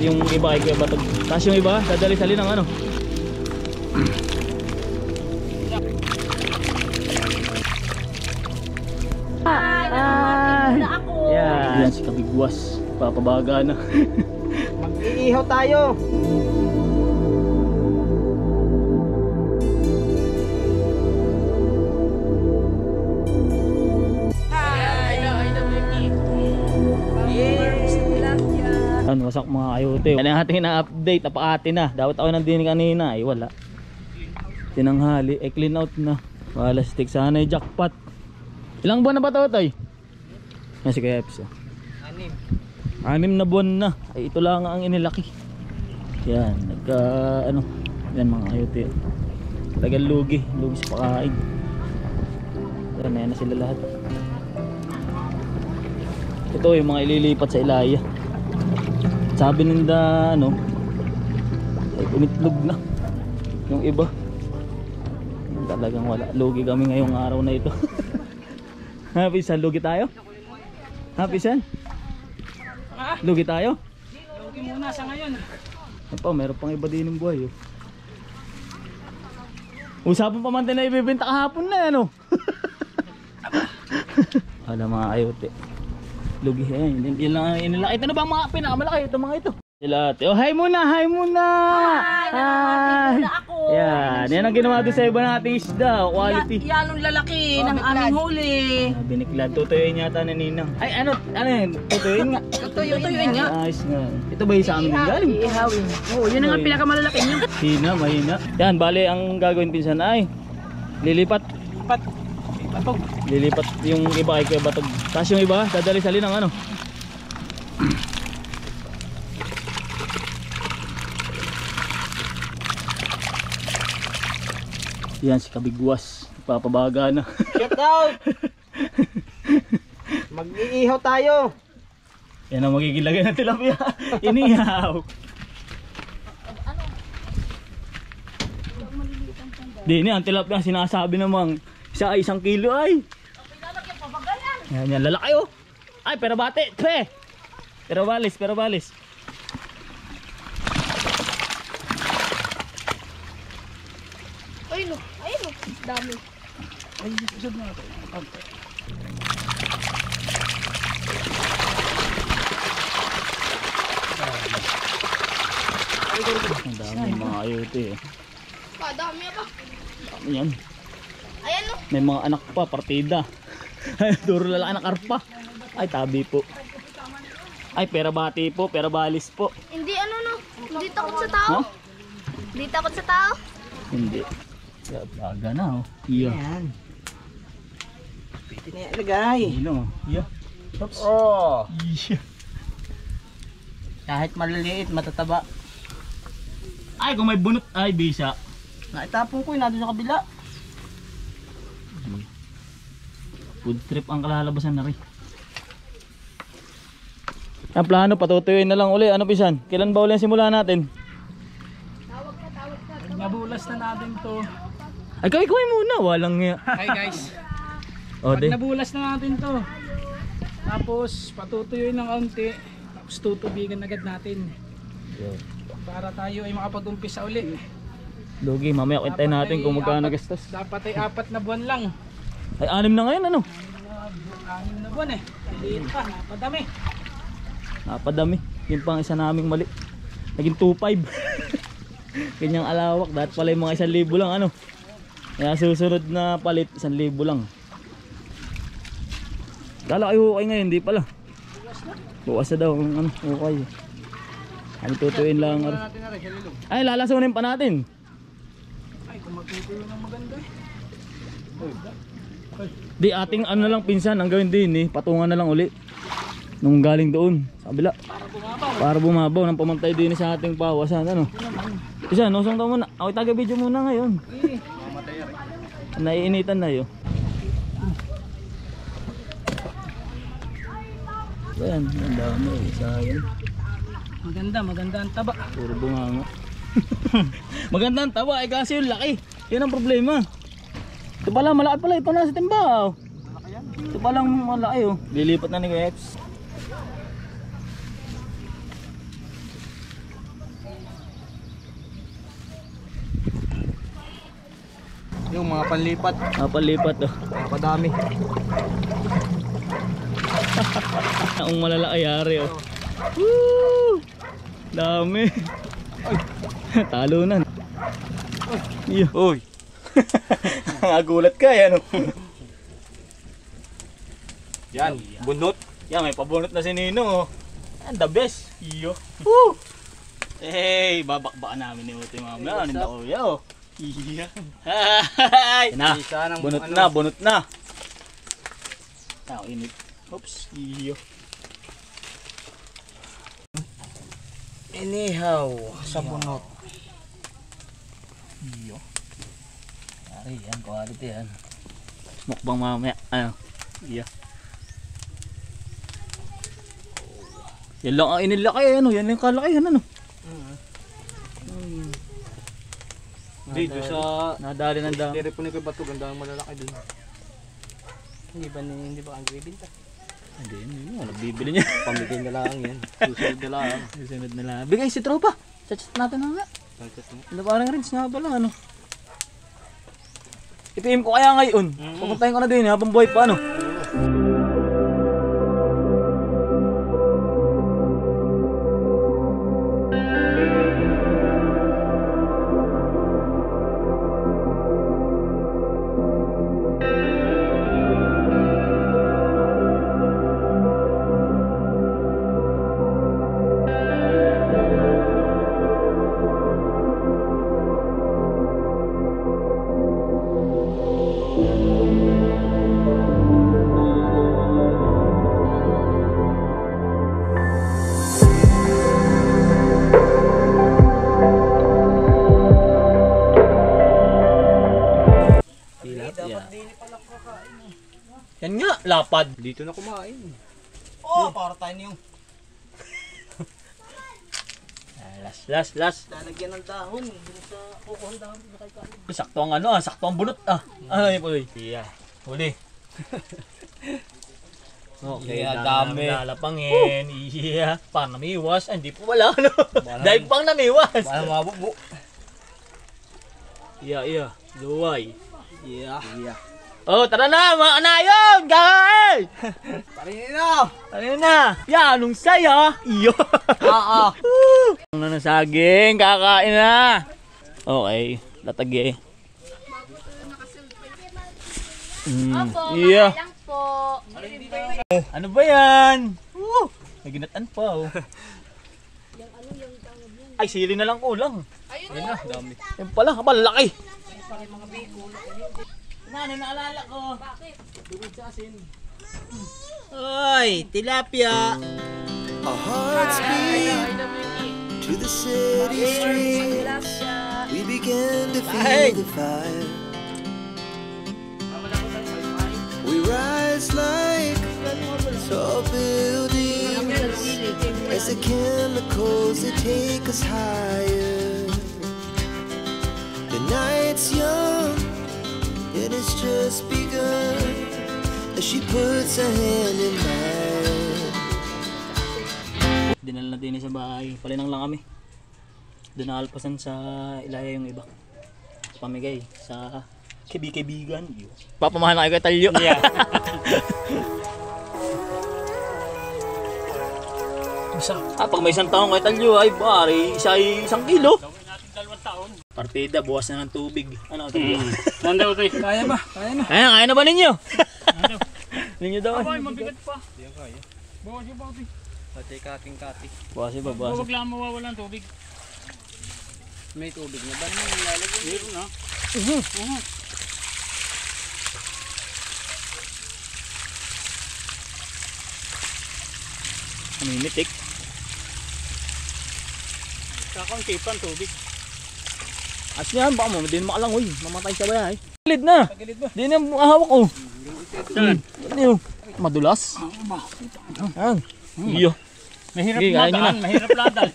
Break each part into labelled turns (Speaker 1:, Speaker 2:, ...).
Speaker 1: yung iba kay Kuya Batog. Tapos yung iba dadali-sali ng ano. Yan si Kabigwas, papabaga na.
Speaker 2: Mag-iihaw tayo.
Speaker 1: Ano, wasak mga kayote. Yan ang ating na-update, napaati na. Dapat ako nandini kanina, ay wala. Tinanghali, clean out na. Balastik, sana ay jackpot. Ilang buwan na ba ito, Toy? Yan si Kuya Eps. 6 na buwan na. Ay ito lang ang inilaki. Yan, nagka ano. Yan mga kayote. Tagal lugi sa pakain. Yan, ayan na sila lahat. Ito yung mga ililipat sa Ilaya. Sabi ninda ano, ay umitlog na yung iba. Talagang wala, lugi kami ngayong araw na ito. Happy San, lugi tayo? Happy San? Lugi tayo?
Speaker 2: Lugi muna sa ngayon.
Speaker 1: Opo, meron pang iba din ng buhay. Usapan pa man din na ibibenta kahapon na ano. Alam mga kayote, lugi yan, yun lang inilaki. Ito na ba mga pinakamalaki? Ito mga ito sila ate. Oh, hi muna, hi muna. Hi. Yan, yan ang ginawa din sa iba nating isda, quality.
Speaker 3: Yan ang lalaki ng aming huli.
Speaker 1: Biniklad, tutuyuin yata na Ninang. Ay ano yun, tutuyuin nga.
Speaker 3: Tutuyuin nga.
Speaker 1: Ayos nga. Ito ba yung sa amin din galing?
Speaker 3: Ihawin. Oo, yun ang pinakamalaki niyo.
Speaker 1: Hina, mahina. Yan, bale ang gagawin pinsan ay lilipat.
Speaker 2: Batog.
Speaker 1: Lilipat yung iba kay Kuya Batog. Tapos yung iba dadali-sali ng ano. Yan si Kabigwas, papabaga na.
Speaker 2: Shout out. Mag-iihaw tayo.
Speaker 1: Yan ang magiging lagay ng tilapia. Inihaw. Di, ang tilapia sinasabi namang isa ay 1 kilo ay. Yan, yan, lalaki oh. Ay, pero bate, tre. Pero balis.
Speaker 4: Ayun o, dami.
Speaker 2: Ay, isod na natin.
Speaker 1: Ang dami mga ayote eh.
Speaker 4: Dami pa.
Speaker 1: Dami yan.
Speaker 4: Ayan o.
Speaker 1: May mga anak pa, partida. Ay, duro lalaki na karpa. Ay, tabi po. Ay, pera bati po, pera balis po.
Speaker 4: Hindi ano no. Hindi takot sa tao.
Speaker 1: Huh?
Speaker 4: Hindi takot sa tao.
Speaker 1: Hindi. Kaya baga na oh. Iya.
Speaker 2: Ayan. Pwede na yan lagay.
Speaker 1: Ano? Iya. Oops.
Speaker 2: Oh.
Speaker 1: Iya.
Speaker 2: Kahit maliliit, matataba.
Speaker 1: Ay, kung may bunot, ay bisa.
Speaker 2: Naitapon ko yun, nandun sa kabila.
Speaker 1: Food trip ang kalalabasan na rin. Ang plano, patutuyuin na lang uli. Ano pisan? Kailan ba uli ang simula natin?
Speaker 2: Nabulas na natin to.
Speaker 1: Ay, kaway muna. Walang nga.
Speaker 2: Hi guys.
Speaker 1: O,
Speaker 2: Pag
Speaker 1: de.
Speaker 2: nabulas na natin to, tapos patutuyuin ng kaunti, tapos tutubigan agad natin. Para tayo ay makapag-umpisa uli.
Speaker 1: Lugi, mamaya kwentahin natin kung magkano gastos.
Speaker 2: Dapat ay 4 na buwan lang.
Speaker 1: Ay, 6 na ngayon, ano?
Speaker 2: 6 na buwan eh. Liit pa, napadami.
Speaker 1: Napadami. Yun pa ang isa naming mali. Naging 2.5. Kanyang alawak. Dahil pala yung mga 1,000 lang, ano? Kaya susunod na palit, 1,000 lang. Kala kayo hukay ngayon, hindi pala. Bukas na daw, ano, hukay. Ano tutuin lang. Ay, lalasunin pa natin.
Speaker 2: Ay, kung magtutuyo ng maganda eh.
Speaker 1: Di ating ano lang pinsan, ang gawin din eh, patungan na lang uli. Nung galing doon, sa kabila. Para bumabaw nang pumantay din sa ating pawasan, ano. Isa, nosong ka muna. Ako taga-video muna ngayon. Naiinitan na yun. Ayan, ang dami eh, sayang.
Speaker 2: Maganda ang taba.
Speaker 1: Puro bunganga. Maganda ang taba, eh kasi yung laki. Yan ang problema. Ito pala, malaki pala. Ito na sa timba. Oh. Ito palang malaki oh. Lilipat na ni Kuya Eps.
Speaker 5: Yung mga panlipat.
Speaker 1: Palipat oh.
Speaker 5: Padami.
Speaker 1: Ang malalaki oh. Woo! Dami. Talunan. Iyo. Uy. Nagulat ka yan oh.
Speaker 5: Yan, bunot.
Speaker 1: Yan, may pabunot na si Ninong oh. And the best. Iyo. Woo! Hey, babakbakan namin ni Utoy mamaya. Ano na kuya oh. Iya. Hay! Na. Bunot na. Init. Oops. Iyo.
Speaker 5: Anyhow, sa bunot.
Speaker 1: Iyo. Ay, yan. Quality yan. Mukbang mamaya. Ano? Iya. Yan lang ang inilaki. Ano? Yan lang yung kalakihan. Ano?
Speaker 5: Dito sa
Speaker 1: nadali ng dami.
Speaker 5: dire po ni Kuya Batog, ang dami malalaki dun. Hindi ba ang bibinta?
Speaker 1: Hindi mo. Nagbibili niya.
Speaker 5: Pamigay na lang yan. Susunod na lang.
Speaker 1: Susunod na lang. Bigay si tropa. Chat natin na nga. Ano parang rinse nga pala ano. I-PM ko kaya ngayon. Pupuntahin ko na din habang buhay pa ano. Yan nga, lapad.
Speaker 5: Dito na kumain.
Speaker 2: Oh, para tayo yung
Speaker 1: Last.
Speaker 2: lalagyan ng dahon. Dito sa kukuhan dahon.
Speaker 1: Sakto ang ano sakto ang bunot Ay, puloy. Yeah. Huli. Okay, dami. Lalapangin. Yeah. Pang namiwas. Hindi po wala. Ano? Dahil pang namiwas.
Speaker 5: Wala mabubo.
Speaker 1: Yeah. Luway.
Speaker 5: Yeah.
Speaker 1: Oh, tara na, mga anayon! Kakain! Tara na! Yan, anong saya! Iyo!
Speaker 5: Oo.
Speaker 1: Ang nanasaging, kakain na! Okay, latagi. Iya.
Speaker 4: Lang po.
Speaker 1: Ano ba yan? May ginatan pa oh. Ay, sili na lang kulang.
Speaker 4: Ayun
Speaker 1: na, dami. Yan pala, malaki. Ano naalala ko?
Speaker 4: Bakit?
Speaker 1: Tubig sa asin.
Speaker 5: Oy, tilapia.
Speaker 6: Our hearts beat to the city streets. We began to feel the fire. We rise like tall buildings as the chemicals that take us higher. The night's young, it has just begun as she puts her hand in mine.
Speaker 1: Dinala na din sa bahay. Palinang lang kami. Doon naalpasan sa Ilaya yung iba. Pamigay sa kaibigan. Papamahan na kayo kay Talyo. Yeah. Pag may isang taong kay Talyo ay bari, isa ay 1 kilo. Gawin natin 2 taon. Partida, buwas na ng tubig. Ano Talyo?
Speaker 2: Nanda Utoy. Kaya ba?
Speaker 1: Kaya na ba ninyo? Ninyo daw.
Speaker 2: Ay, mabigat pa. Hindi kaya. Bawas yung Utoy.
Speaker 5: Pati kating-kati.
Speaker 1: Buwas ba?
Speaker 2: Huwag lang mawawala ng tubig.
Speaker 5: May tubig na ba naman nilalagay?
Speaker 2: Meron na.
Speaker 1: Namimitik.
Speaker 2: Kakaunti pa ang tubig.
Speaker 1: As yan, baka mo din makalangoy. Mamatay sa bayay. Gilid na.
Speaker 2: Pagilid ba?
Speaker 1: Di na hawak ko. Saan? Ano? Madulas. Yan. Iyo.
Speaker 2: Mahirap
Speaker 1: Sige, kaya nyo
Speaker 2: madaan,
Speaker 1: na.
Speaker 2: mahirap ladal.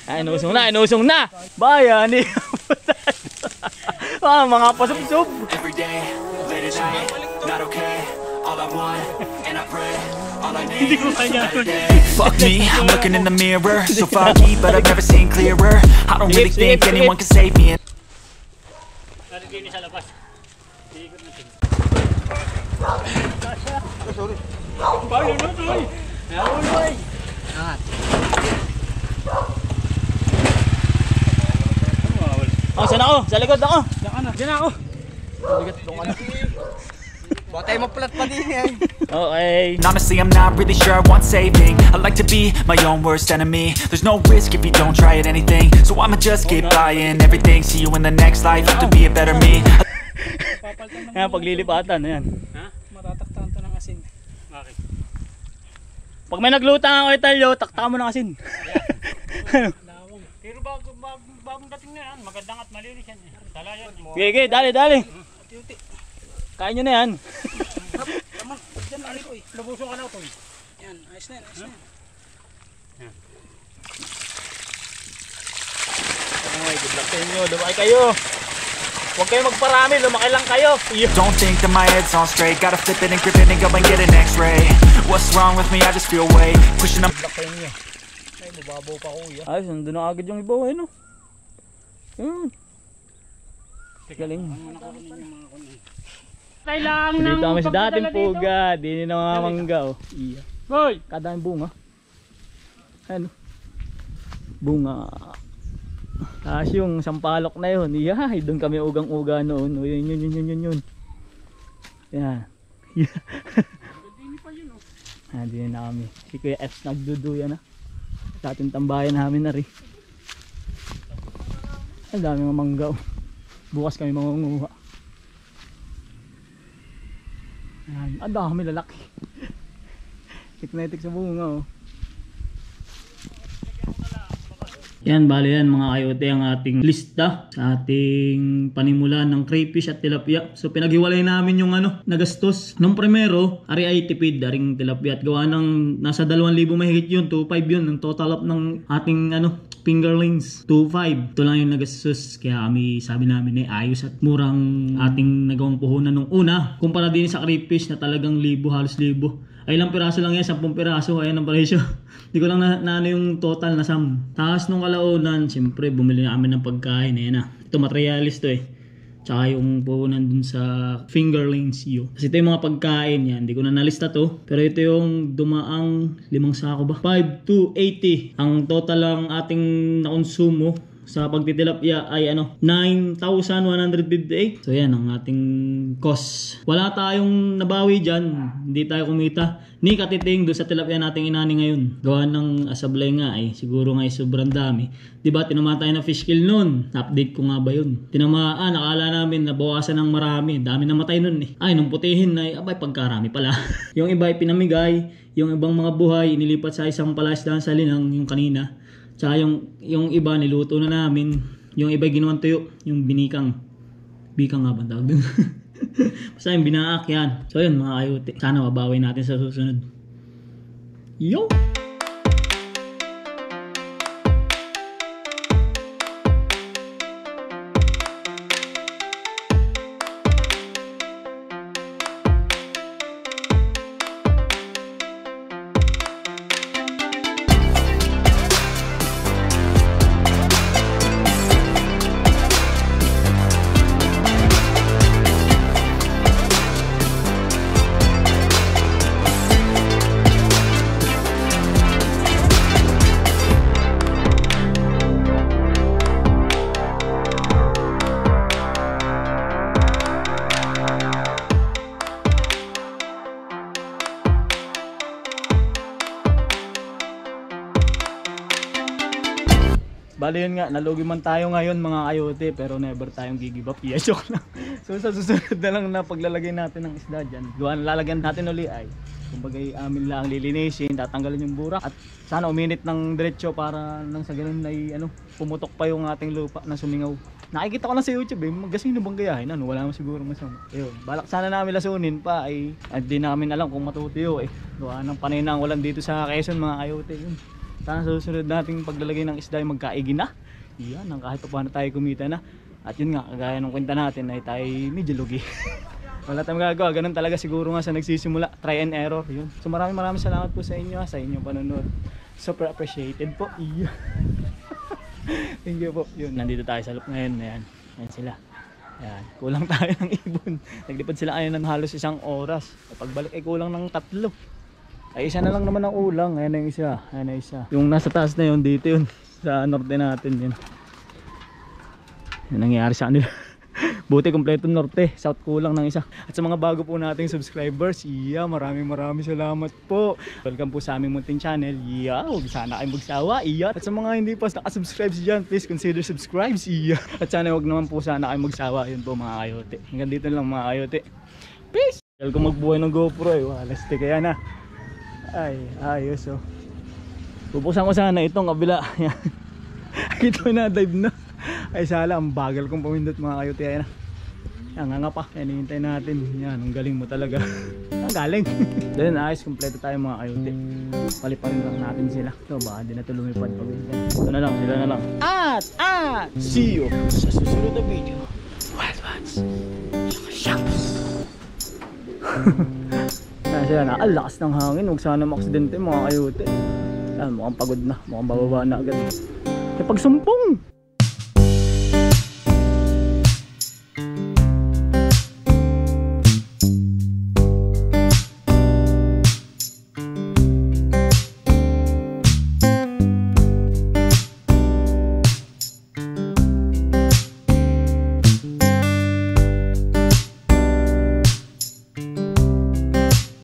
Speaker 1: Ay, inusong na. Bayan. Mga pasubsob.
Speaker 7: Every day, late at night, not okay. All I want, and I pray, all I need is a better day. Fuck me, I'm looking in the mirror. So foggy, but I've never seen clearer. I don't really think anyone can save me.
Speaker 1: maglinis sa labas. Ikot natin.
Speaker 5: Sorry.
Speaker 1: Paano na to? Nauloy.
Speaker 5: Angat.
Speaker 1: Oh, saan ako? Sa likod ako.
Speaker 2: Diyan ako.
Speaker 5: Batay mo plat pa din eh.
Speaker 1: Okay.
Speaker 7: Honestly, I'm not really sure I want saving. I like to be my own worst enemy. There's no risk if you don't try at anything. So I'ma just keep buying everything. See you in the next life, have to be a better me.
Speaker 1: Ayan, paglilipatan. Ayan.
Speaker 2: Matataktahan to ng asin.
Speaker 1: Bakit? Pag may naglutang ako Italyo, takta mo ng asin.
Speaker 8: Pero bagong dating na yan, magandang at malinis yan. Tala yan.
Speaker 1: Gege, dali. Kain nyo na yan.
Speaker 2: Tama, dyan ali ko eh.
Speaker 8: Nabuso ka na ito.
Speaker 2: Yan, ayos na yan, ayos na yan.
Speaker 1: Ay, good luck sa inyo. Lumaki kayo. Huwag kayo magparami, lumaki lang kayo.
Speaker 7: Don't think that my head's on straight. Gotta flip it and grip it and go and get an x-ray. What's wrong with me? I just feel weight pushing up.
Speaker 1: Good luck sa inyo. Ay, mababaw pa kuya. Ay, nandun na agad yung ibaw eh, no? Galing.
Speaker 8: Kailangan
Speaker 1: Dito kami sa dating puga. Di na mamamangga, oh. Iya.
Speaker 8: Boy!
Speaker 1: Kadaming bunga. Ano? Bunga. Tapos yung sampalok na yun, iyahay, doon kami ugang-uga noon. O yun. Yan. Hindi na kami. Si Kuya F nagduduya na. Sa ating tambayan namin na rin. Ang dami mga manggaw. Bukas kami mangunguha. Yan. Ang dami lalaki. Tiknetik sa bunga, oh. Yan, bali yan mga kayote ang ating lista sa ating panimulan ng crayfish at tilapia. So pinaghiwalay namin yung nagastos. Nung primero, ari ay tipid, aring tilapia at gawa ng nasa 2,000 mahigit yun, 2,500 yun. Ang total up ng ating fingerlings, 2,500. Ito lang yung nagastos. Kaya kami sabi namin ayos at murang ating nagawang puhunan nung una. Kumpara din sa crayfish na talagang halos libo. Ay ilang piraso lang yan, 10 piraso, ayan ang presyo. Hindi ko lang na yung total na sum. Tapos nung kalaunan, siyempre bumili na kami ng pagkain. Ayan na. Ito materialis to eh. Tsaka yung puhunan dun sa fingerlings yun. Kasi ito yung mga pagkain yan. Hindi ko na nalista to. Pero ito yung dumaang 5 sako ba? 5 to 80. Ang total lang ating nakonsumo sa pagtitilapia ay 9,158. So yan ang ating cost. Wala tayong nabawi dyan. Hindi tayo kumita ni katiting doon sa tilapia nating inani ngayon. Gawa ng asablay nga ay siguro nga sobrang dami. Diba tinamaan tayo na fish kill nun? Na-update ko nga ba yun? Tinamaan, akala namin nabawasan ng marami. Dami namatay nun eh. Ay nung putihin ay abay pagkarami pala. Yung iba ay pinamigay. Yung ibang mga buhay inilipat sa isang palasdahan sa Linang yung kanina. Tsaka yung iba niluto na namin. Yung iba ginawang tuyo. Yung binikang. Bikang nga ba tawag dun? Basta yung binaak yan. So yun mga kayote. Sana mabawi natin sa susunod. Yo! Bali yun nga, nalugi man tayo ngayon mga kayote, pero never tayong gigive up. Yeah, joke lang. So sa susunod na lang na paglalagay natin ng isda dyan, lalagyan natin uli ay kumbagay amin lang lilinisin, tatanggalin yung burak at sana uminit ng diretso para nang sa ganun ay pumutok pa yung ating lupa na sumingaw. Nakikita ko lang sa YouTube magasin na bang gayahin, wala mo siguro masama. Ayun, balak sana namin lasunin pa ay di namin alam kung matutuyo eh. Gawa ng panay na ulan dito sa Quezon mga kayote. Yun. Sana sa susunod nating paglalagay ng isda ay magkaigi na. Yan, kahit paano tayo kumita na. At yun nga, kagaya ng kwenta natin ay tayo medyo lugi. Wala tayong magagawa, ganun talaga siguro nga sa nagsisimula. Try and error, yun. So maraming salamat po sa inyo, sa inyong panonood. Super appreciated po. Thank you po. Yun, nandito tayo sa loop ngayon. Ayan, ayan sila. Ayan, kulang tayo ng ibon. Naglipad sila kayo ng halos 1 oras. Pagbalik ay kulang ng 3. Ay isa na lang naman ang ulang. Ayan na yung isa. Ayan na isa. Yung nasa taas na yun, dito yun. Sa norte natin yun. Yan nangyayari sa kanila. Buti kompleto norte, south kulang ng isa. At sa mga bago po nating subscribers, maraming salamat po. Welcome po sa aming munting channel. Huwag sana kayo magsawa. At sa mga hindi pa nakasubscribe dyan, please consider subscribe. At sana huwag naman po sana kayo magsawa. Yun po mga kayote. Hanggang dito lang mga kayote. Peace! Kaya kung magbuhay ng GoPro walastik kaya na. Ay, ayos oh. Bubuksan ko sana itong kabila. Ito na, dive na. Ay sala, ang bagal kong pumindot mga kayote. Ayan na. Yan nga pa, yan hihintay natin. Yan, ang galing mo talaga. Ang galing. Then ayos, kompleto tayo mga kayote. Paliparin lang natin sila. So baka di na ito lumipad pag ito na lang, sila na lang. At see you sa susunod na video. What's Yan sila na, lakas ng hangin. Huwag sana maksidente mga kayote. Yan, mukhang pagod na, mukhang bababa na agad. Pagsumpong!